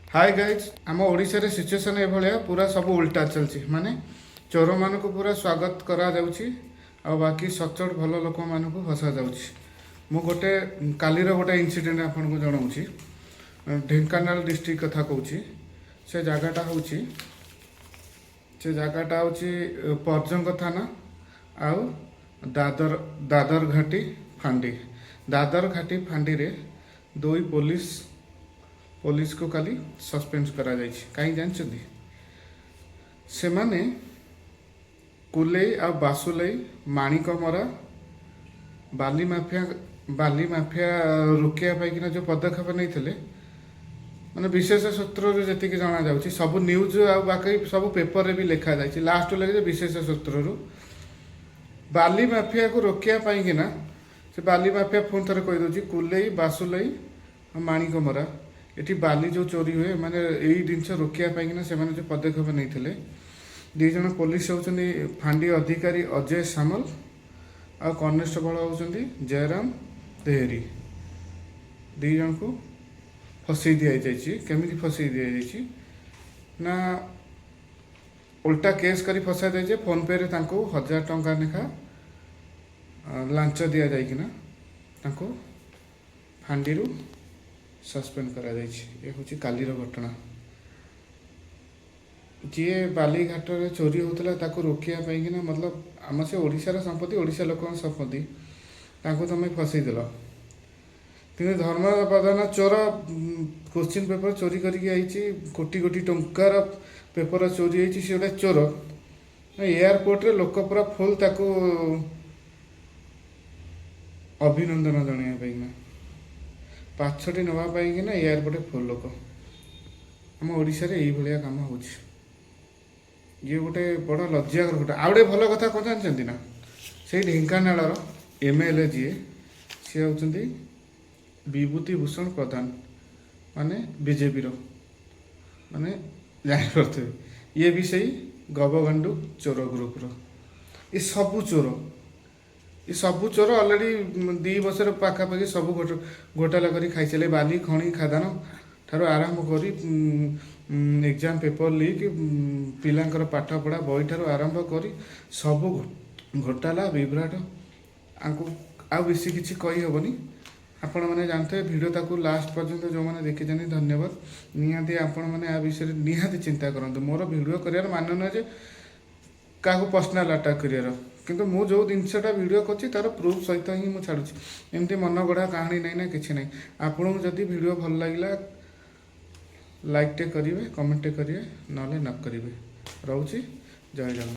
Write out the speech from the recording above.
Hi guys आम ओडिशा रे situation ए पूरा सब उल्टा चलती माने चोर मान को पूरा स्वागत करा जाउची आ बाकी सचोट भल लोक मान को फसा जाउची। मु गोटे कालीर गोटे इनसीडेंट आपन को जणाउची। ढेंकानाल डिस्ट्रिक्ट कथा कहूची। से जगहटा होची परजंग थाना आउ दादर दादर घाटी फांडी। दादर घाटी फांडी रे दुई पुलिस को काली सस्पेंड करा जाइछि। कहीं जानछथि से माने कुलेई आ बासुलेई माणिकमरा बाली माफिया रोकिया पाइकिना जो पदक्षेप नहीं थे माने विशेष सूत्र जी जना जाउछि सब न्यूज आ बाकी सब पेपर रे भी लिखा जाइछि। लास्ट लगे विशेष सूत्र बाली माफिया को रोकिया पाइकिना से बाली माफिया पुणी थे कही दूसरी कुलेई बासुलेई माणिकमरा एटी बाली जो चोरी हुए माने यही जिनस रोकिया से जो पदक्षेप नहीं थे दी जन पुलिस होउछन्ती फांडी अधिकारी अजय सामल आ कनेस्टेबल होउछन्ती जयराम देहरी। दी जन को फसई दिया जाइछि। केमिति फसई दिया जाइछि ना उल्टा केस करी फसा जाइछे। फोन पे रे तांको 1000 टंका लेखा लांच दिया जाइकिना तांको फांडी रु सस्पेंड करा जाइछि। ये हूँ कालीर घटना। जी बाली घाट रे चोरी होता ताको रोकिया पाइकिना मतलब आम से ओडिशार संपत्ति ओडिशा लोक संपत्ति तांको तुम फसई देल कि धर्म प्रधान चोर क्वेश्चन पेपर चोरी करके कोटी कोटी टंकार पेपर चोरी होती सी गोटे चोर एयरपोर्ट रे लोक पूरा फुल ताको अभिनंदन जन पाछटी नापाइकिना एयरपोर्ट फुल लोक आम ओडिशा रे यही भाया काम हो ये गोटे बड़ लज्जार घटना। आउ गए भल कथा कौन जानते ना से ढेंकानाल एमएलए जी सी होती विभूति भूषण प्रधान माने बीजेपी माने जापे ये भी सही गबगंडू चोर ग्रुप ये सबू चोर अलरेडी 2 वर्ष पाखापाखि सब घोटाला कर खाई चले बाली खणी खादान ठार आरंभ कर एग्जाम पेपर लीक पिलांकर पाठ पढ़ा बही ठार आरंभ कर सब घोटाला विभ्राट आंकु आ बेसी किसी कही हेनी। आपण मैंने जानते वीडियो ताकू लास्ट पर्यंत जो मैंने देखी धन्यवाद। निहाती आपण मैंने आ विषय निहाती चिंता करते। मोर वीडियो कर मान ना जे क्या पर्सनाल अटाक कर किंतु मु जो जिनसा वीडियो कर तार प्रूफ सहित ही मुझे छाड़ुची। एमती मन गढ़ा कहानी नहीं ना किसी ना। आपन को जदि वीडियो भल लगे लाइक टे करेंगे कमेंट टे करेंगे ना न करेंगे। रोची जय जगन्नाथ।